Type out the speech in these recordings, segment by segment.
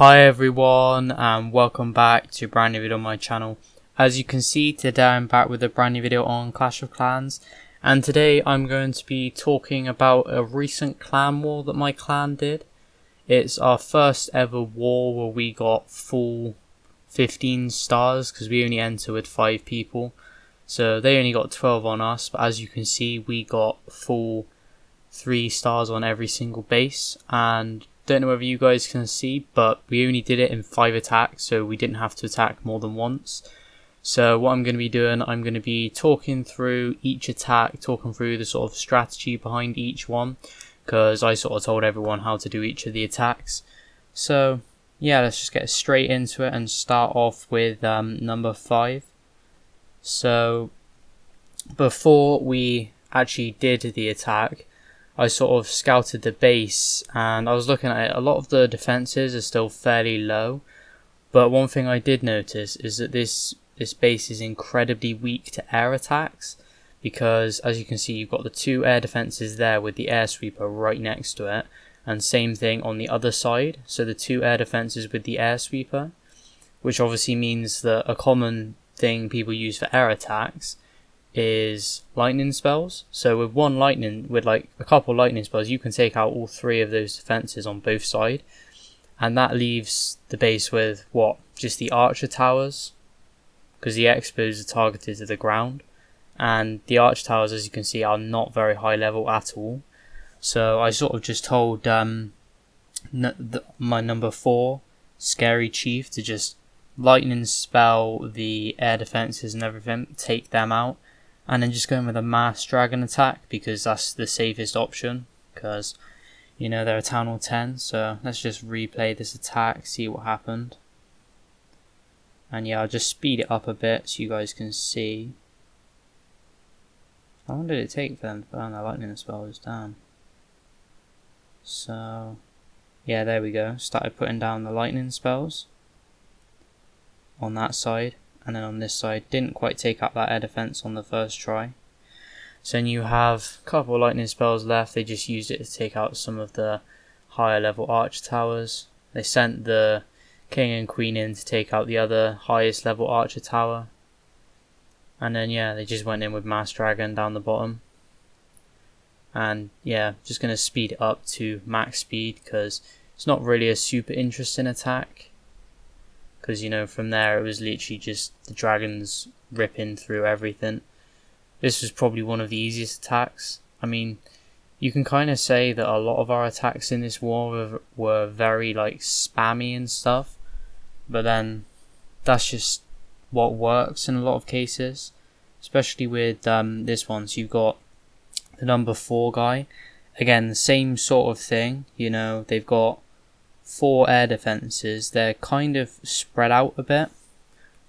Hi everyone and welcome back to a brand new video on my channel. As you can see, today I'm back with a brand new video on Clash of Clans, and today I'm going to be talking about a recent clan war that my clan did. It's our first ever war where we got full 15 stars because we only enter with 5 people. So they only got 12 on us, but as you can see we got full 3 stars on every single base. And don't know whether you guys can see, but we only did it in 5 attacks, so we didn't have to attack more than once. So what I'm going to be doing, I'm going to be talking through each attack, talking through the sort of strategy behind each one, because I sort of told everyone how to do each of the attacks. So yeah, let's just get straight into it and start off with number 5. So before we actually did the attack, I sort of scouted the base and I was looking at it. A lot of the defenses are still fairly low, but one thing I did notice is that this base is incredibly weak to air attacks, because as you can see you've got the 2 air defenses there with the air sweeper right next to it, and same thing on the other side, so the 2 air defenses with the air sweeper, which obviously means that a common thing people use for air attacks is lightning spells. So with like a couple lightning spells, you can take out all 3 of those defenses on both sides, and that leaves the base with just the archer towers, because the expos are targeted to the ground, and the archer towers, as you can see, are not very high level at all. So I sort of just told my number 4 Scary Chief to just lightning spell the air defenses and everything, take them out, and then just going with a mass dragon attack, because that's the safest option, because you know they're a Town Hall 10. So let's just replay this attack, see what happened. And yeah, I'll just speed it up a bit so you guys can see. How long did it take for them to put down their lightning spells down? So yeah, there we go, started putting down the lightning spells on that side, and then on this side didn't quite take out that air defense on the first try. So then you have a couple of lightning spells left. They just used it to take out some of the higher level archer towers. They sent the king and queen in to take out the other highest level archer tower, and then yeah, they just went in with mass dragon down the bottom. And yeah, just going to speed it up to max speed, because it's not really a super interesting attack, because you know from there it was literally just the dragons ripping through everything. This was probably one of the easiest attacks. I mean, you can kind of say that a lot of our attacks in this war were very like spammy and stuff, but then that's just what works in a lot of cases, especially with this one. So you've got the number 4 guy, again the same sort of thing, you know, they've got 4 air defenses. They're kind of spread out a bit,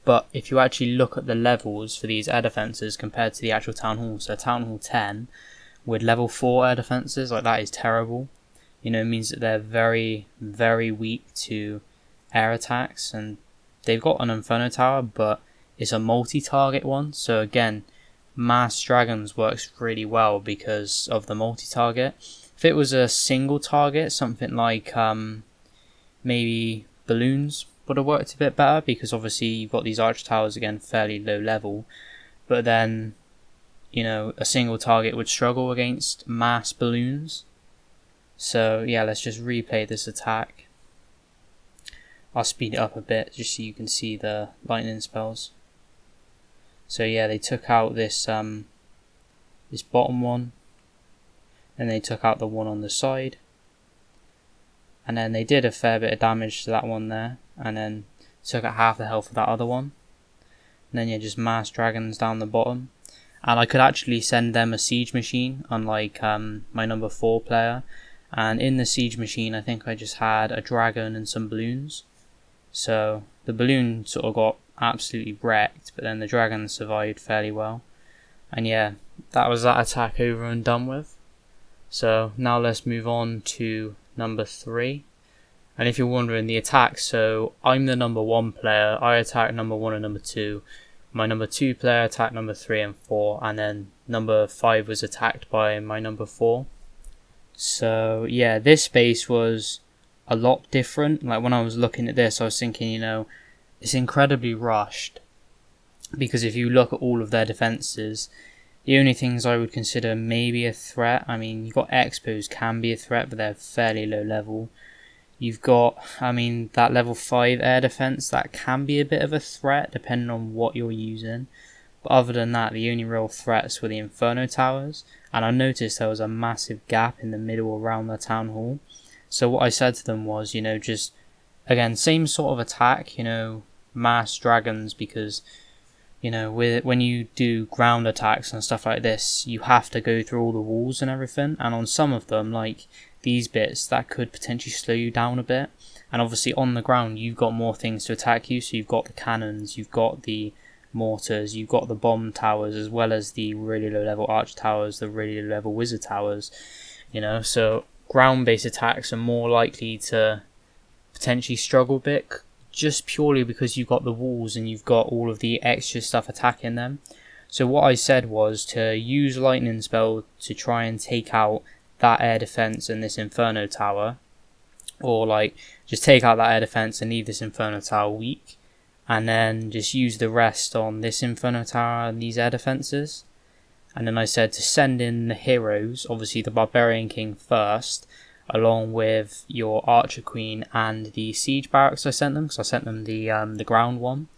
but if you actually look at the levels for these air defenses compared to the actual Town Hall, so Town Hall 10 with level 4 air defenses, like that is terrible. You know, it means that they're very, very weak to air attacks, and they've got an Inferno Tower, but it's a multi-target one. So again, Mass Dragons works really well because of the multi-target. If it was a single target, something like maybe balloons would have worked a bit better, because obviously you've got these archer towers, again fairly low level, but then you know a single target would struggle against mass balloons. So yeah, let's just replay this attack. I'll speed it up a bit just so you can see the lightning spells. So yeah, they took out this this bottom one, and they took out the one on the side, and then they did a fair bit of damage to that one there, and then took out half the health of that other one. And then yeah, just mass dragons down the bottom, and I could actually send them a siege machine, unlike my number 4 player. And in the siege machine I think I just had a dragon and some balloons, so the balloon sort of got absolutely wrecked, but then the dragon survived fairly well. And yeah, that was that attack over and done with. So now let's move on to number 3. And if you're wondering, the attack, so I'm the number 1 player, I attack number 1 and number 2. My number 2 player attacked number 3 and 4, and then number 5 was attacked by my number 4. So yeah, this base was a lot different. Like when I was looking at this, I was thinking, you know, it's incredibly rushed, because if you look at all of their defenses, the only things I would consider maybe a threat, I mean, you've got Expos can be a threat, but they're fairly low level. You've got, I mean, that level 5 air defense, that can be a bit of a threat depending on what you're using. But other than that, the only real threats were the Inferno Towers. And I noticed there was a massive gap in the middle around the Town Hall. So what I said to them was, you know, just, again, same sort of attack, you know, mass dragons, because, you know, when you do ground attacks and stuff like this, you have to go through all the walls and everything. And on some of them, like these bits, that could potentially slow you down a bit. And obviously on the ground, you've got more things to attack you. So you've got the cannons, you've got the mortars, you've got the bomb towers, as well as the really low level arch towers, the really low level wizard towers, you know. So ground based attacks are more likely to potentially struggle a bit, just purely because you've got the walls and you've got all of the extra stuff attacking them. So what I said was to use lightning spell to try and take out that air defense and this Inferno Tower, or like just take out that air defense and leave this Inferno Tower weak, and then just use the rest on this Inferno Tower and these air defenses. And then I said to send in the heroes, obviously the Barbarian King first, along with your Archer Queen and the Siege Barracks I sent them, because I sent them the ground one.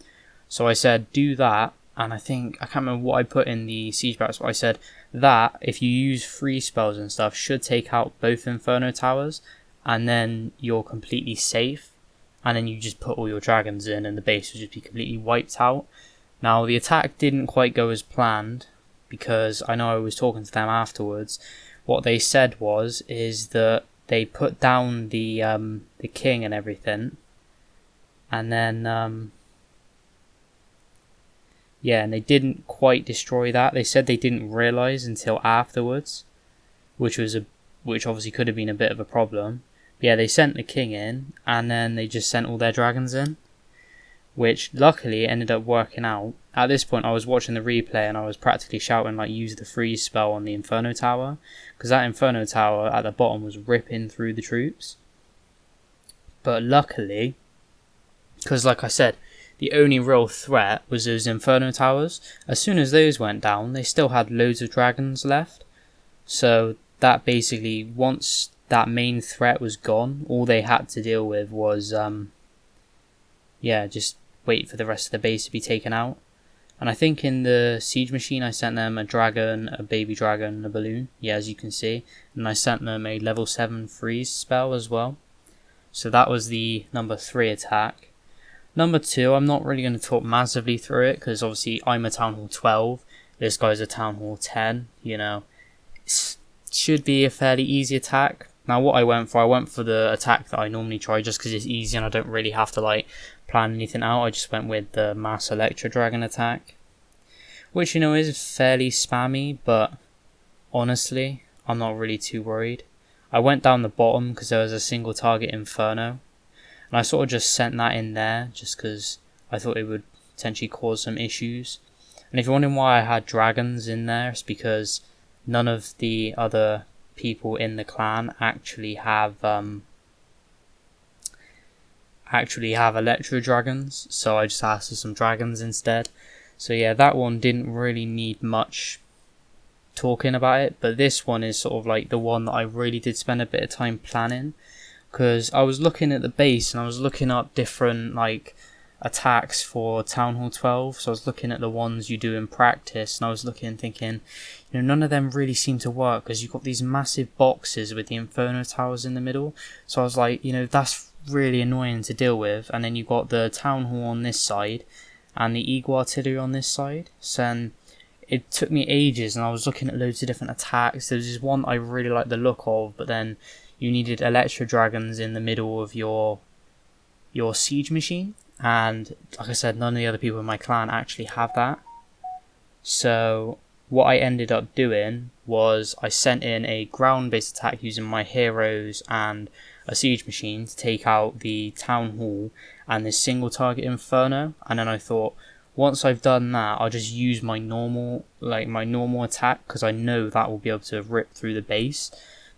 So I said do that, and I can't remember what I put in the Siege Barracks, but I said that if you use free spells and stuff, should take out both Inferno Towers, and then you're completely safe, and then you just put all your dragons in and the base would just be completely wiped out. Now the attack didn't quite go as planned, because I know I was talking to them afterwards. What they said is that they put down the king and everything, and then and they didn't quite destroy that. They said they didn't realise until afterwards, which obviously could have been a bit of a problem. But yeah, they sent the king in, and then they just sent all their dragons in, which luckily ended up working out. At this point, I was watching the replay and I was practically shouting, like, use the freeze spell on the Inferno Tower, because that Inferno Tower at the bottom was ripping through the troops. But luckily, because like I said, the only real threat was those Inferno Towers. As soon as those went down, they still had loads of dragons left. So that basically, once that main threat was gone, all they had to deal with was, just wait for the rest of the base to be taken out. And I think in the siege machine I sent them a dragon, a baby dragon, and a balloon, as you can see. And I sent them a level 7 freeze spell as well. So that was the number 3 attack. Number 2, I'm not really going to talk massively through it, because obviously I'm a Town Hall 12, this guy's a Town Hall 10, you know. It should be a fairly easy attack. Now what I went for the attack that I normally try, just because it's easy and I don't really have to like plan anything out. I just went with the Mass Electro Dragon attack, which, you know, is fairly spammy, but honestly, I'm not really too worried. I went down the bottom because there was a single target Inferno, and I sort of just sent that in there just because I thought it would potentially cause some issues. And if you're wondering why I had dragons in there, it's because none of the other people in the clan actually have electro dragons, so I just asked for some dragons instead. So yeah, that one didn't really need much talking about it, but this one is sort of like the one that I really did spend a bit of time planning, because I was looking at the base and I was looking up different like attacks for Town Hall 12, so I was looking at the ones you do in practice, and I was looking and thinking, you know, none of them really seem to work, because you've got these massive boxes with the Inferno Towers in the middle. So I was like, you know, that's really annoying to deal with. And then you've got the Town Hall on this side and the Eagle Artillery on this side. So it took me ages, and I was looking at loads of different attacks. There was this one I really liked the look of, but then you needed Electro Dragons in the middle of your siege machine, and like I said, none of the other people in my clan actually have that. So what I ended up doing was I sent in a ground-based attack using my heroes and a siege machine to take out the Town Hall and this single target Inferno, and then I thought, once I've done that, I'll just use my normal attack, because I know that will be able to rip through the base.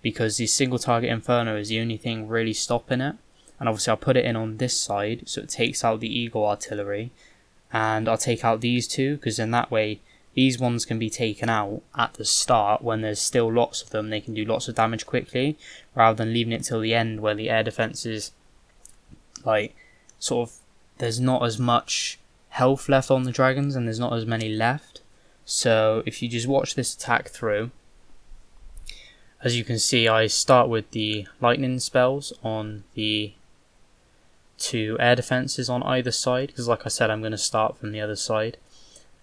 because the single target Inferno is the only thing really stopping it. And obviously I'll put it in on this side so it takes out the Eagle Artillery, and I'll take out these two, because in that way these ones can be taken out at the start when there's still lots of them. They can do lots of damage quickly, rather than leaving it till the end where the air defense is like sort of, there's not as much health left on the dragons and there's not as many left. So if you just watch this attack through, as you can see, I start with the lightning spells on the 2 air defenses on either side, because like I said, I'm going to start from the other side.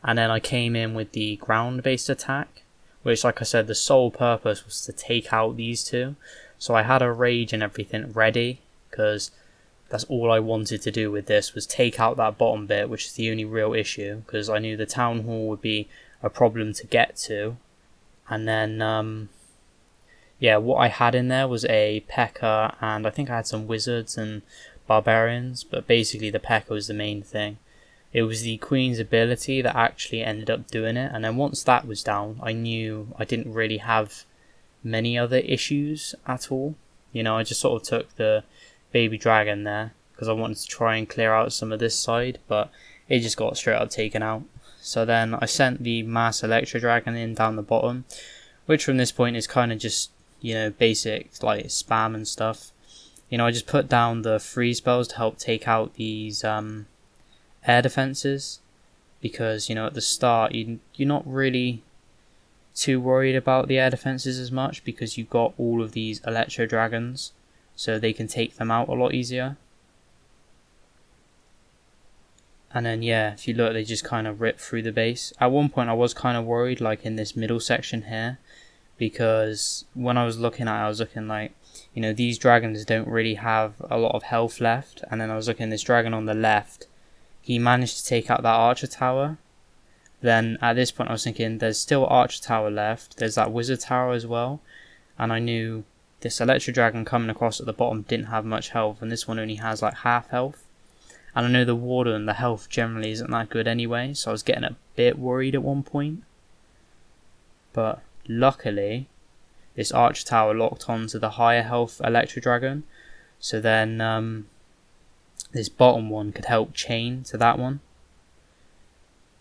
And then I came in with the ground based attack, which like I said, the sole purpose was to take out these 2. So I had a rage and everything ready, because that's all I wanted to do with this, was take out that bottom bit, which is the only real issue, because I knew the town hall would be a problem to get to. And then yeah, what I had in there was a P.E.K.K.A, and I think I had some wizards and barbarians, but basically the P.E.K.K.A was the main thing. It was the Queen's ability that actually ended up doing it, and then once that was down, I knew I didn't really have many other issues at all. You know, I just sort of took the baby dragon there because I wanted to try and clear out some of this side, but it just got straight up taken out. So then I sent the mass Electro Dragon in down the bottom, which from this point is kind of just, you know, basic like spam and stuff. You know, I just put down the free spells to help take out these air defenses, because, you know, at the start you're not really too worried about the air defenses as much, because you've got all of these Electro Dragons, so they can take them out a lot easier. And then yeah, if you look, they just kind of rip through the base. At one point I was kind of worried, like in this middle section here, because when I was looking at it, I was looking like, you know, these dragons don't really have a lot of health left. And then I was looking at this dragon on the left, he managed to take out that archer tower. Then at this point I was thinking, there's still archer tower left, there's that wizard tower as well, and I knew this Electro Dragon coming across at the bottom didn't have much health, and this one only has like half health. And I know the warden, the health generally isn't that good anyway, so I was getting a bit worried at one point. But luckily, this archer tower locked onto the higher health Electro Dragon, so then this bottom one could help chain to that one.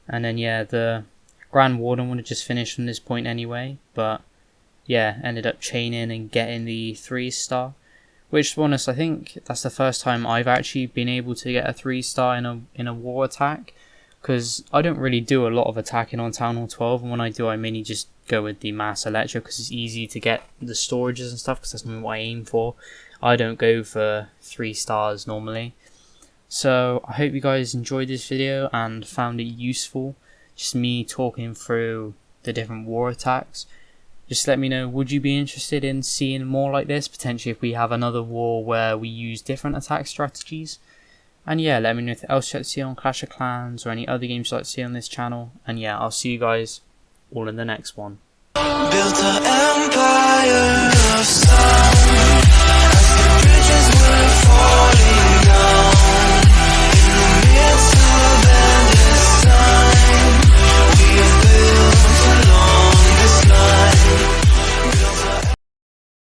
And then yeah, the Grand Warden would have just finished from this point anyway, but yeah, ended up chaining and getting the 3-star. Which, to be honest, I think that's the first time I've actually been able to get a 3-star in a war attack, because I don't really do a lot of attacking on Town Hall 12, and when I do I mainly just go with the mass Electro because it's easy to get the storages and stuff, because that's what I aim for. I don't go for 3 stars normally. So I hope you guys enjoyed this video and found it useful, just me talking through the different war attacks. Just let me know, would you be interested in seeing more like this, potentially if we have another war where we use different attack strategies? And yeah, let me know if else you'd like to see on Clash of Clans or any other games you'd like to see on this channel. And yeah, I'll see you guys all in the next one. Built an empire of sound as the bridges were falling.